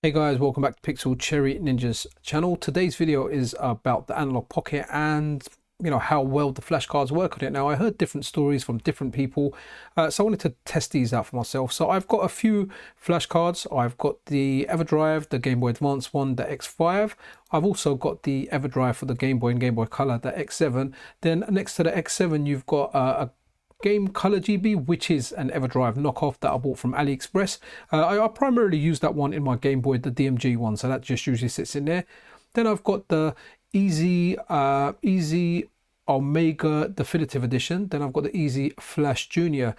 Hey guys, welcome back to Pixel Cherry Ninja's channel. Today's video is about the Analogue Pocket and how well the flash cards work on it. Now I heard different stories from different people, so I wanted to test these out for myself. So I've got a few flash cards. I've got the Everdrive, the Game Boy Advance one, the X5. I've also got the Everdrive for the Game Boy and Game Boy Color, the X7. Then next to the X7 you've got a Game Color GB, which is an Everdrive knockoff that I bought from AliExpress. I primarily use that one in my Game Boy, the DMG one, so that just usually sits in there. Then I've got the Easy Omega Definitive Edition. Then I've got the Easy Flash Junior.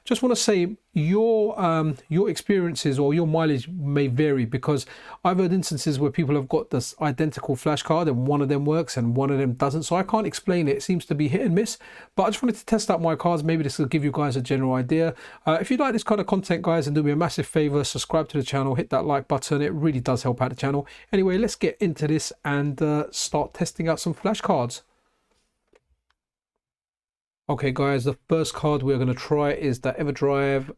Just want to say your experiences or your mileage may vary, because I've heard instances where people have got this identical flash card and one of them works and one of them doesn't, so I can't explain it. It seems to be hit and miss, but I just wanted to test out my cards. Maybe this will give you guys a general idea. If you like this kind of content, guys, and do me a massive favor, subscribe to the channel, hit that like button. It really does help out the channel. Anyway, let's get into this and start testing out some flash cards. Okay guys, the first card we're going to try is the Everdrive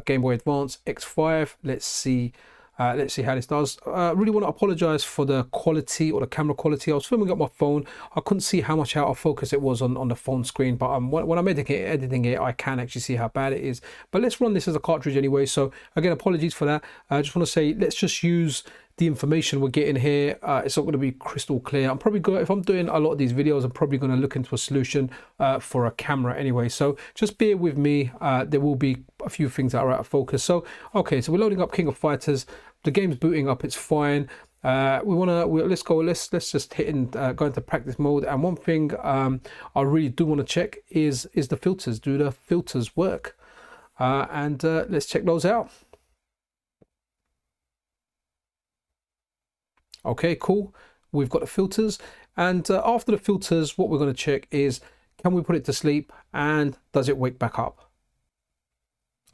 Game Boy Advance X5. Let's see how this does. I really want to apologize for the quality or the camera quality. I was filming up my phone. I couldn't see how much out of focus it was on the phone screen, but when I'm editing it, I can actually see how bad it is. But let's run this as a cartridge anyway. So again, apologies for that. I just want to say, let's just use the information we're getting here. It's not going to be crystal clear. I'm probably going, if I'm doing a lot of these videos, I'm probably going to look into a solution for a camera anyway. So just bear with me. There will be a few things that are out of focus. So okay, so we're loading up King of Fighters. The game's booting up. It's fine. Let's just hit and go into practice mode. And one thing I really do want to check is the filters. Do the filters work? And let's check those out. Okay, cool. We've got the filters, and after the filters, what we're going to check is, can we put it to sleep and does it wake back up?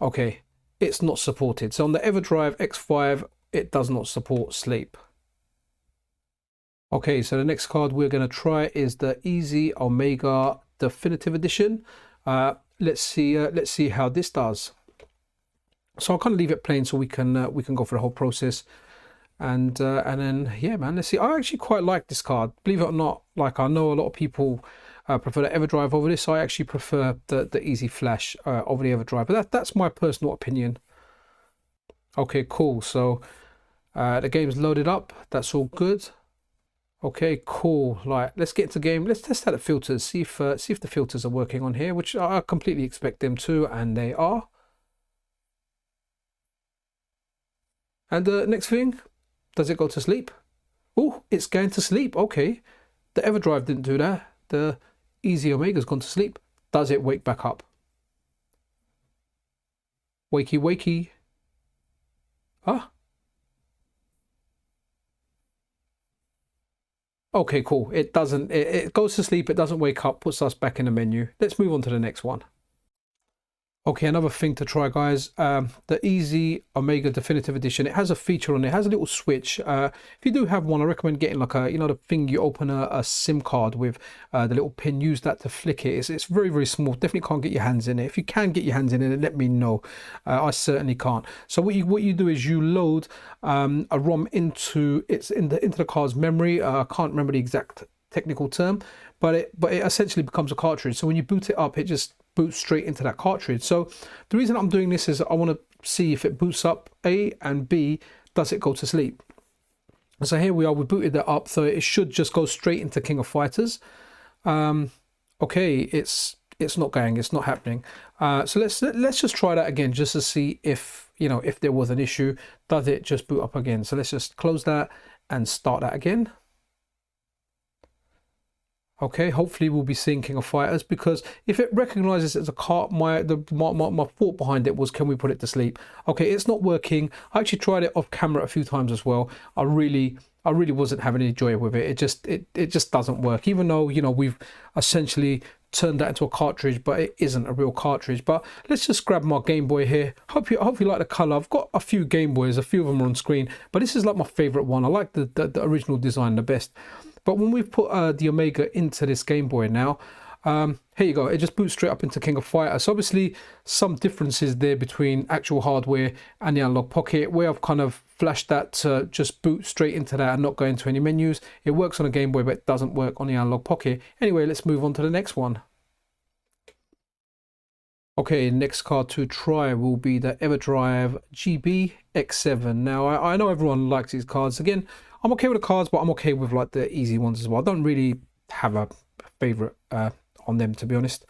Okay, it's not supported. So on the Everdrive X5, it does not support sleep. Okay, so the next card we're going to try is the Easy Omega Definitive Edition. Let's see how this does. So I'll kind of leave it plain so we can go through the whole process. And then yeah, man, let's see. I actually quite like this card, believe it or not. Like, I know a lot of people prefer the Everdrive over this. I actually prefer the Easy Flash over the Everdrive, but that's my personal opinion. Okay, cool. So the game's loaded up. That's all good. Okay, cool. Like, let's get into game. Let's test out the filters. See if the filters are working on here, which I completely expect them to, and they are. And the next thing. Does it go to sleep? Oh, it's going to sleep. Okay. The Everdrive didn't do that. The Easy Omega's gone to sleep. Does it wake back up? Wakey, wakey. Ah. Okay, cool. It doesn't, it goes to sleep. It doesn't wake up, puts us back in the menu. Let's move on to the next one. Okay, another thing to try, guys, the Easy Omega Definitive Edition. It has a feature on it. It has a little switch. If you do have one, I recommend getting like a, the thing you open a SIM card with, the little pin. Use that to flick it. It's very, very small. Definitely can't get your hands in it. If you can get your hands in it, let me know. I certainly can't. So what you do is you load a ROM into the card's memory. I can't remember the exact technical term, but it essentially becomes a cartridge. So when you boot it up, it just boots straight into that cartridge. So the reason I'm doing this is I want to see if it boots up, A, and B, does it go to sleep? So here we are, we booted that up, so it should just go straight into King of Fighters. Okay, it's not going, it's not happening. So let's just try that again, just to see if if there was an issue. Does it just boot up again? So let's just close that and start that again. Okay, hopefully we'll be seeing King of Fighters, because if it recognizes it's a cart, my thought behind it was, can we put it to sleep? Okay, it's not working. I actually tried it off camera a few times as well. I really wasn't having any joy with it. It just doesn't work, even though we've essentially turned that into a cartridge, but it isn't a real cartridge. But let's just grab my Game Boy here. Hope you like the color. I've got a few Game Boys, a few of them are on screen, but this is like my favorite one. I like the original design the best. But when we've put the Omega into this Game Boy now, Here you go. It just boots straight up into King of Fighters. So obviously some differences there between actual hardware and the Analogue Pocket, where I've kind of flashed that to just boot straight into that and not go into any menus. It works on a Game Boy, but it doesn't work on the Analogue Pocket. Anyway, let's move on to the next one. Okay, next card to try will be the Everdrive GB X7. Now, I know everyone likes these cards. Again, I'm okay with the cards, but I'm okay with like the easy ones as well. I don't really have a favorite on them, to be honest.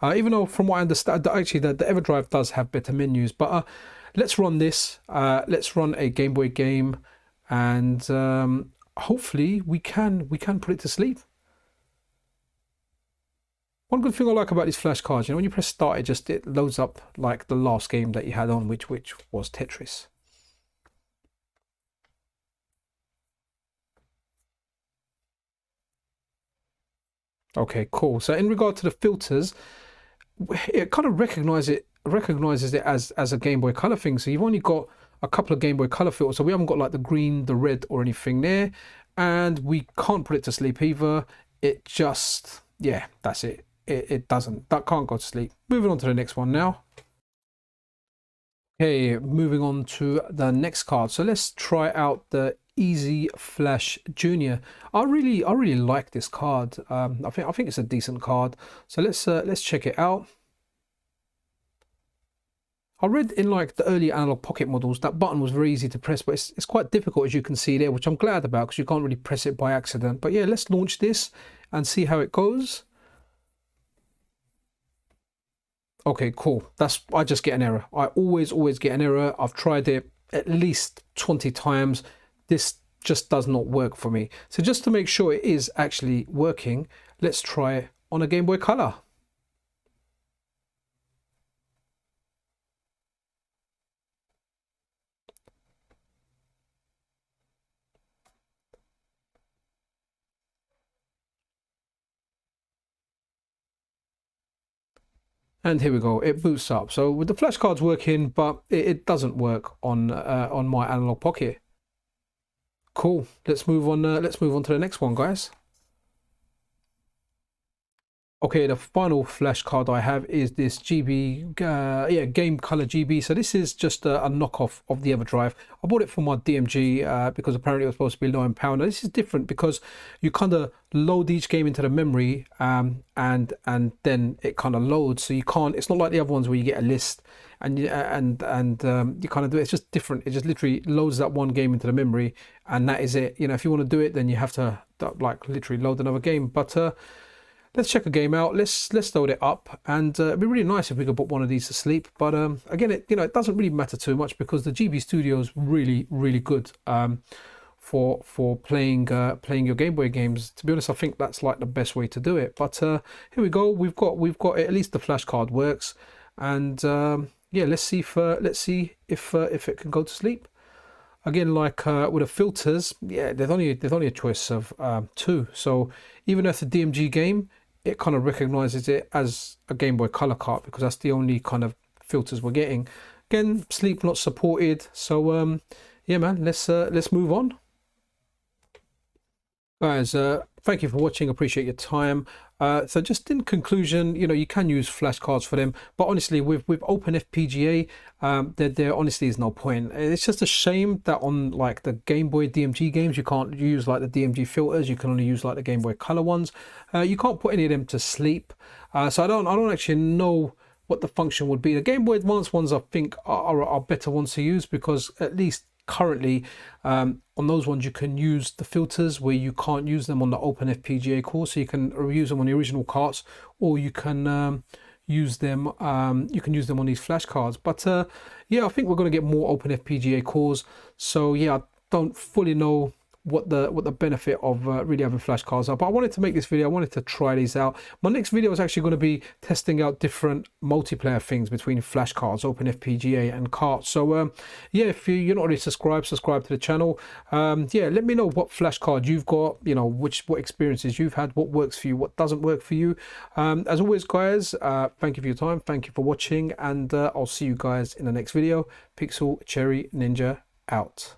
Even though from what I understand, actually the Everdrive does have better menus. But let's run this. Let's run a Game Boy game, and hopefully we can put it to sleep. One good thing I like about these flash cards, you know, when you press start, it loads up like the last game that you had on, which was Tetris. Okay, cool. So in regard to the filters, it kind of recognizes it as a Game Boy Color thing. So you've only got a couple of Game Boy Color filters. So we haven't got like the green, the red, or anything there, and we can't put it to sleep either. It just, yeah, that's it. It doesn't. That can't go to sleep. Moving on to the next one now. Okay, moving on to the next card. So let's try out the Easy Flash Junior. I really like this card. I think it's a decent card. So let's check it out. I read in like the early Analogue Pocket models that button was very easy to press, but it's quite difficult, as you can see there, which I'm glad about because you can't really press it by accident. But yeah, let's launch this and see how it goes. Okay, cool. I just get an error. I always get an error. I've tried it at least 20 times. This just does not work for me. So just to make sure it is actually working, let's try it on a Game Boy Color. And here we go, it boots up. So with the flashcards working, but it doesn't work on my Analogue Pocket. Cool. Let's move on. Let's move on to the next one, guys. Okay, the final flash card I have is this GB, Game Color GB. So this is just a knockoff of the Everdrive. I bought it for my DMG because apparently it was supposed to be low in power. Now this is different because you kind of load each game into the memory and then it kind of loads. So you can't. It's not like the other ones where you get a list and you kind of do it. It's just different. It just literally loads that one game into the memory and that is it. You know, if you want to do it, then you have to like literally load another game. But let's check a game out. Let's load it up, and it'd be really nice if we could put one of these to sleep. But again, it doesn't really matter too much because the GB Studio is really good for playing your Game Boy games. To be honest, I think that's like the best way to do it. But here we go. We've got at least the flash card works, and yeah, let's see if it can go to sleep. Again, like with the filters, yeah, there's only a choice of 2. So even if it's a DMG game, it kind of recognizes it as a Game Boy Color card because that's the only kind of filters we're getting. Again, sleep not supported. So yeah, man, let's move on. Guys, thank you for watching. Appreciate your time. So just in conclusion, you can use flashcards for them, but honestly, with open FPGA, there honestly is no point. It's just a shame that on like the Game Boy DMG games, you can't use like the DMG filters. You can only use like the Game Boy Color ones. You can't put any of them to sleep. So I don't actually know what the function would be. The Game Boy Advance ones, I think, are better ones to use because at least currently on those ones you can use the filters where you can't use them on the open FPGA core, so you can use them on the original carts, or you can use them on these flash cards. But yeah, I think we're going to get more open FPGA cores, so yeah, I don't fully know what the benefit of really having flashcards are, but I wanted to make this video. I wanted to try these out. My next video is actually going to be testing out different multiplayer things between flashcards, open FPGA, and CARTS. So yeah, if you're not already subscribed to the channel. Yeah, let me know what flashcard you've got, what experiences you've had, what works for you, what doesn't work for you. As always, guys, thank you for your time, thank you for watching, and I'll see you guys in the next video. Pixel Cherry Ninja out.